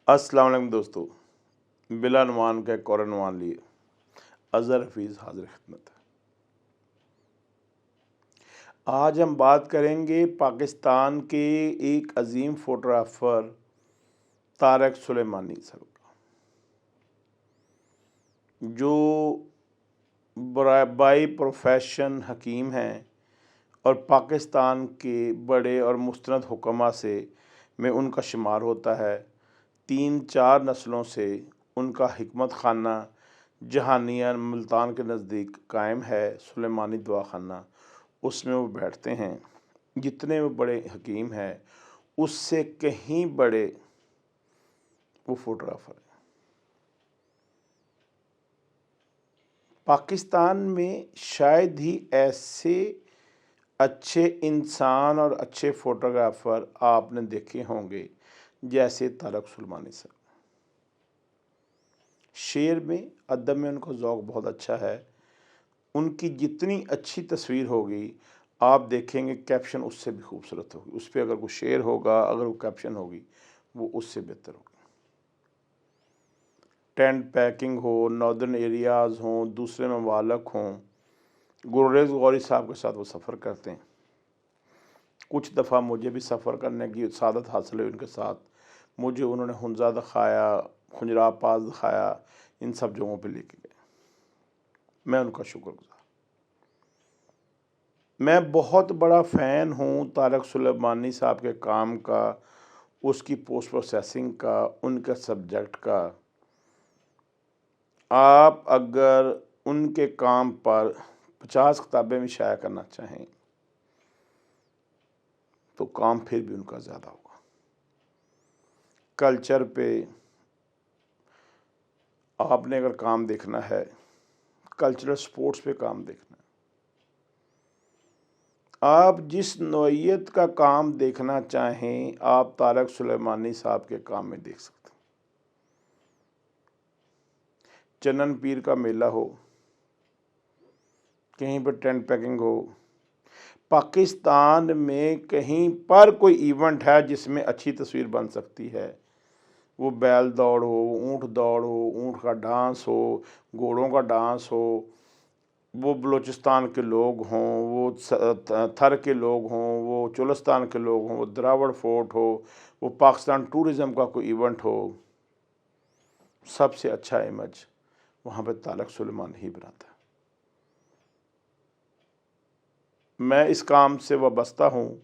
अस्सलाम वालेकुम दोस्तों, बिलानुमान का एक और अनवान लिए अज़हर हफीज़ हाज़िर खिदमत है। आज हम बात करेंगे पाकिस्तान के एक अजीम फ़ोटोग्राफ़र तारक सुलेमानी साहब का, जो बाई प्रोफेशन हकीम हैं और पाकिस्तान के बड़े और मुस्तनद हुक्मा से में उनका शुमार होता है। 3-4 नस्लों से उनका हिकमत खाना जहानिया मुल्तान के नज़दीक कायम है, सुलेमानी दवाखाना, उसमें वो बैठते हैं। जितने वो बड़े हकीम हैं, उससे कहीं बड़े वो फ़ोटोग्राफ़र हैं। पाकिस्तान में शायद ही ऐसे अच्छे इंसान और अच्छे फ़ोटोग्राफ़र आपने देखे होंगे जैसे तारक सुलेमानी साहब। शेर में, अदब में उनका ज़ौक़ बहुत अच्छा है। उनकी जितनी अच्छी तस्वीर होगी, आप देखेंगे कैप्शन उससे भी खूबसूरत होगी। उस पे अगर कोई शेर होगा, अगर वो कैप्शन होगी, वो उससे बेहतर होगी। टेंट पैकिंग हो, नॉर्दर्न एरियाज़ हों, दूसरे ममालिक हों, गुरेज़ गौरी साहब के साथ वो सफ़र करते हैं। कुछ दफ़ा मुझे भी सफ़र करने की सादत हासिल हुई उनके साथ। मुझे उन्होंने हुंज़ा दिखाया, खुजरा पास दिखाया, इन सब जगहों पे लेके गए। मैं उनका शुक्रगुज़ार। मैं बहुत बड़ा फ़ैन हूँ तारक सुलेमानी साहब के काम का, उसकी पोस्ट प्रोसेसिंग का, उनके सब्जेक्ट का। आप अगर उनके काम पर 50 किताबें भी शाया करना चाहें, तो काम फिर भी उनका ज़्यादा होगा। कल्चर पे आपने अगर काम देखना है, कल्चरल स्पोर्ट्स पे काम देखना है, आप जिस नौइयत का काम देखना चाहें, आप तारक सुलेमानी साहब के काम में देख सकते हैं। चनन पीर का मेला हो, कहीं पर टेंट पैकिंग हो, पाकिस्तान में कहीं पर कोई इवेंट है जिसमें अच्छी तस्वीर बन सकती है, वो बैल दौड़ हो, ऊँट दौड़ हो, ऊँट का डांस हो, घोड़ों का डांस हो, वो बलूचिस्तान के लोग हों, वो थर के लोग हों, वो चोलिस्तान के लोग हों, वो द्रावड़ फोर्ट हो, वो पाकिस्तान टूरिज़म का कोई इवेंट हो, सबसे अच्छा इमेज वहाँ पे तारक सुलेमानी ही बनाता है। मैं इस काम से वाबस्ता हूँ।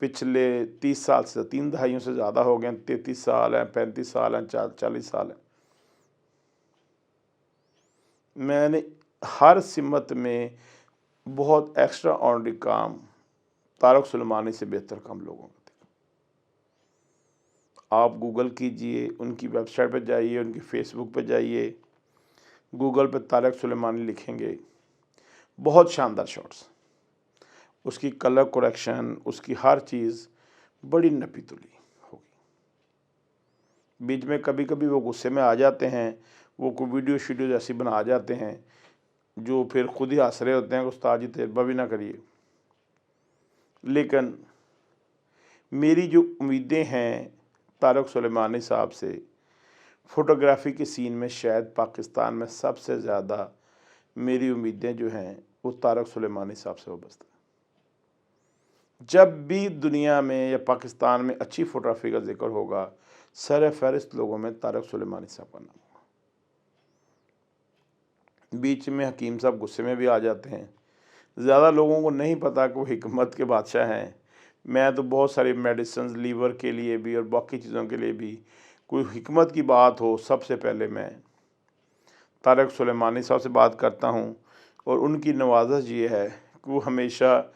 पिछले 30 साल से, 3 दहाइयों से ज़्यादा हो गए, 33 साल हैं, 35 साल हैं, 40 साल हैं। मैंने हर सिमत में बहुत एक्स्ट्रा ऑर्डिनरी काम तारक सुलेमानी से बेहतर काम लोगों का देखा। आप गूगल कीजिए, उनकी वेबसाइट पे जाइए, उनकी फेसबुक पे जाइए, गूगल पे तारक सुलेमानी लिखेंगे, बहुत शानदार शॉट्स, उसकी कलर करेक्शन, उसकी हर चीज़ बड़ी नपी तुली होगी। बीच में कभी कभी वो गुस्से में आ जाते हैं, वो कोई वीडियो शीडियो जैसी बना जाते हैं जो फिर खुद ही हंस रहे होते हैं कि उस्ताद जी तजर्बा भी ना करिए। लेकिन मेरी जो उम्मीदें हैं तारक सुलेमानी साहब से, फ़ोटोग्राफ़ी के सीन में शायद पाकिस्तान में सबसे ज़्यादा मेरी उम्मीदें जो हैं वो तारक सुलेमानी साहब से वाबस्ता है। जब भी दुनिया में या पाकिस्तान में अच्छी फ़ोटोग्राफ़ी का ज़िक्र होगा, सर फ़हरिस्त लोगों में तारक सुलेमानी साहब का नाम होगा। बीच में हकीम साहब गुस्से में भी आ जाते हैं। ज़्यादा लोगों को नहीं पता कि वो हिकमत के बादशाह हैं। मैं तो बहुत सारी मेडिसिन्स लीवर के लिए भी और बाकी चीज़ों के लिए भी, कोई हिकमत की बात हो, सबसे पहले मैं तारक सुलेमानी साहब से बात करता हूँ। और उनकी नवाज़श ये है कि वो हमेशा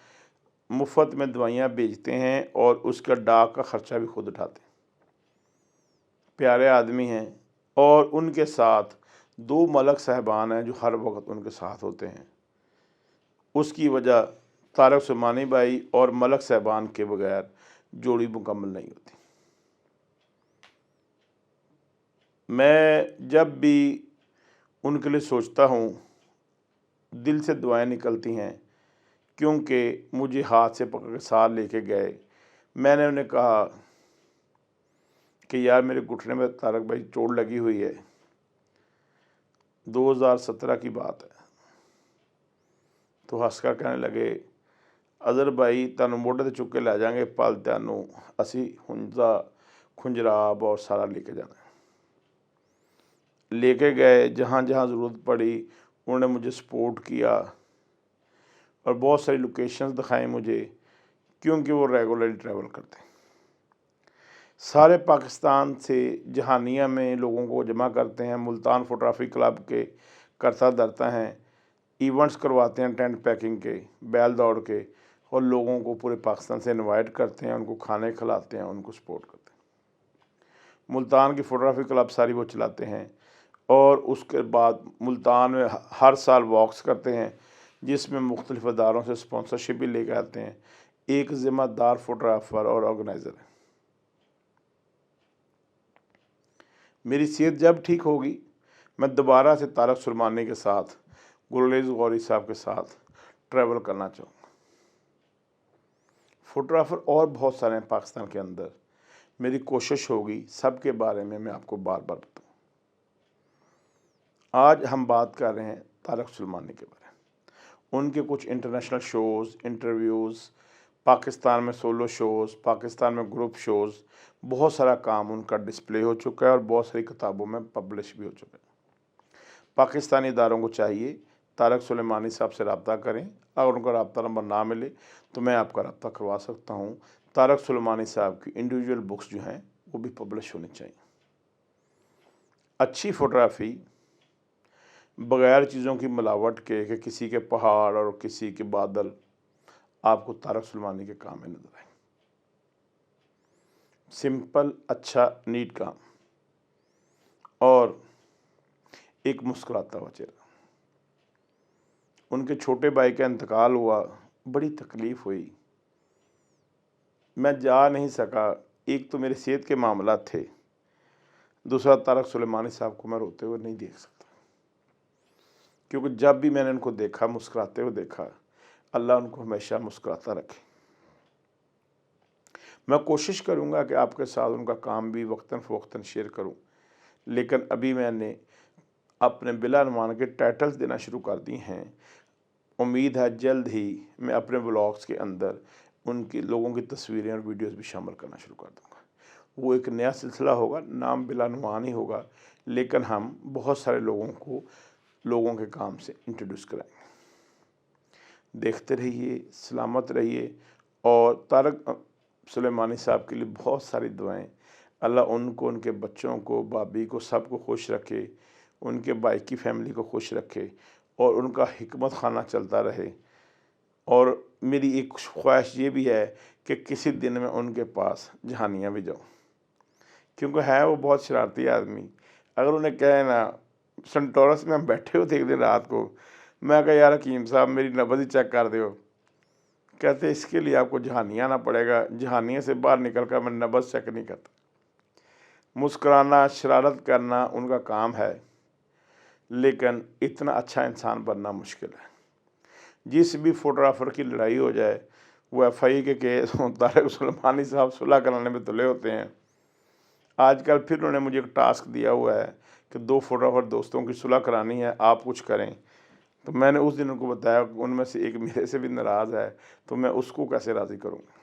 मुफ़्त में दवाइयाँ बेचते हैं और उसका डाक का ख़र्चा भी खुद उठाते हैं। प्यारे आदमी हैं। और उनके साथ 2 मलक साहबान हैं जो हर वक्त उनके साथ होते हैं। उसकी वजह तारक सुलेमानी भाई और मलक साहबान के बगैर जोड़ी मुकम्मल नहीं होती। मैं जब भी उनके लिए सोचता हूँ, दिल से दुआएं निकलती हैं, क्योंकि मुझे हाथ से पकड़ के साथ लेके गए। मैंने उन्हें कहा कि यार मेरे घुटने में तारक भाई चोट लगी हुई है। 2017 की बात है। तो हंसकर कहने लगे, अज़र भाई तुहानू मोढे ते चुक के लै जाएंगे, पल तुहानू असी हुंजा खुंजराब और सारा लेके जाना है। लेके गए, जहाँ जहाँ ज़रूरत पड़ी उन्होंने मुझे सपोर्ट किया और बहुत सारी लोकेशंस दिखाई मुझे, क्योंकि वो रेगुलरली ट्रैवल करते हैं। सारे पाकिस्तान से जहानिया में लोगों को जमा करते हैं, मुल्तान फोटोग्राफी क्लब के करता धरता हैं, इवेंट्स करवाते हैं टेंट पैकिंग के, बैल दौड़ के, और लोगों को पूरे पाकिस्तान से इनवाइट करते हैं, उनको खाने खिलाते हैं, उनको सपोर्ट करते हैं। मुल्तान की फ़ोटोग्राफी क्लब सारी वो चलाते हैं। और उसके बाद मुल्तान में हर साल वॉक्स करते हैं, जिसमें मुख्तलिफ़ अदारों से स्पॉन्सरशिप भी लेकर आते हैं। एक ज़िम्मेदार फोटोग्राफ़र और ऑर्गेनाइज़र है। मेरी सेहत जब ठीक होगी, मैं दोबारा से तारक सुलेमानी के साथ, गुलरेज़ गौरी साहब के साथ ट्रैवल करना चाहूँगा। फ़ोटोग्राफ़र और बहुत सारे हैं पाकिस्तान के अंदर। मेरी कोशिश होगी सब के बारे में मैं आपको बार बार बताऊँ। आज हम बात कर रहे हैं तारक सुलेमानी के बारे में। उनके कुछ इंटरनेशनल शोज़, इंटरव्यूज़, पाकिस्तान में सोलो शोज़, पाकिस्तान में ग्रुप शोज़, बहुत सारा काम उनका डिस्प्ले हो चुका है और बहुत सारी किताबों में पब्लिश भी हो चुका है। पाकिस्तानी इदारों को चाहिए तारक सुलेमानी साहब से रब्ता करें। अगर उनका रब्ता नंबर ना मिले तो मैं आपका रब्ता करवा सकता हूँ। तारक सुलेमानी साहब की इंडिविजुअल बुक्स जो हैं वो भी पब्लिश होनी चाहिए। अच्छी फ़ोटोग्राफ़ी बग़ैर चीज़ों की मिलावट के, कि किसी के पहाड़ और किसी के बादल, आपको तारक सुलेमानी के काम में नजर आए। सिंपल, अच्छा, नीट काम और एक मुस्कुराता हुआ चेहरा। उनके छोटे भाई का इंतकाल हुआ, बड़ी तकलीफ़ हुई, मैं जा नहीं सका। एक तो मेरे सेहत के मामला थे, दूसरा तारक सुलेमानी साहब को मैं रोते हुए नहीं देख सकता, क्योंकि जब भी मैंने उनको देखा, मुस्कुराते हुए देखा, अल्लाह उनको हमेशा मुस्कुराता रखे। मैं कोशिश करूंगा कि आपके साथ उनका काम भी वक्तन फ़वक्तन शेयर करूं, लेकिन अभी मैंने अपने बिला अनुमान के टाइटल्स देना शुरू कर दी हैं। उम्मीद है जल्द ही मैं अपने व्लॉग्स के अंदर उनकी लोगों की तस्वीरें और वीडियोस भी शामिल करना शुरू कर दूंगा। वो एक नया सिलसिला होगा, नाम बिला अनुमान ही होगा, लेकिन हम बहुत सारे लोगों को लोगों के काम से इंट्रोड्यूस कराएंगे। देखते रहिए, सलामत रहिए और तारक सुलेमानी साहब के लिए बहुत सारी दुआएं। अल्लाह उनको, उनके बच्चों को, भाभी को, सबको खुश रखे, उनके भाई की फैमिली को खुश रखे और उनका हिकमत खाना चलता रहे। और मेरी एक ख्वाहिश ये भी है कि किसी दिन मैं उनके पास जहानिया भी जाऊँ, क्योंकि है वो बहुत शरारती आदमी। अगर उन्हें कहे ना, सेंटोरस में हम बैठे हुए थे एक दिन रात को, मैं कहा यार हकीम साहब मेरी नब्ज़ ही चेक कर दो। कहते इसके लिए आपको जहानिया आना पड़ेगा। जहानिया से बाहर निकल कर मैं नब्ज़ चेक नहीं करता। मुस्कुराना, शरारत करना उनका काम है, लेकिन इतना अच्छा इंसान बनना मुश्किल है। जिस भी फोटोग्राफ़र की लड़ाई हो जाए, वो FI के केस हों, तारक सुलेमानी साहब सुलह कराने में तुले होते हैं। आजकल फिर उन्होंने मुझे एक टास्क दिया हुआ है कि 2 फोटोग्राफ़र दोस्तों की सुलह करानी है, आप कुछ करें। तो मैंने उस दिन उनको बताया, उनमें से एक मेरे से भी नाराज़ है, तो मैं उसको कैसे राज़ी करूँगा।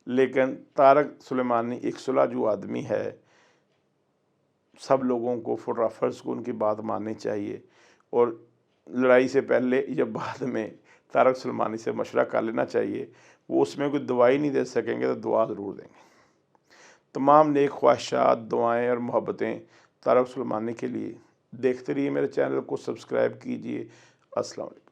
लेकिन तारक सुलेमानी एक सुलझू आदमी है। सब लोगों को, फोटोग्राफ़र्स को उनकी बात माननी चाहिए और लड़ाई से पहले या बाद में तारक सुलेमानी से मशवरा कर लेना चाहिए। वो उसमें कोई दवाई नहीं दे सकेंगे तो दुआ ज़रूर देंगे। तमाम नेक ख्वाहिशात, दुआएँ और मोहब्बतें तारक सुलेमानी के लिए। देखते रहिए, मेरे चैनल को सब्सक्राइब कीजिए। अस्सलाम वालेकुम।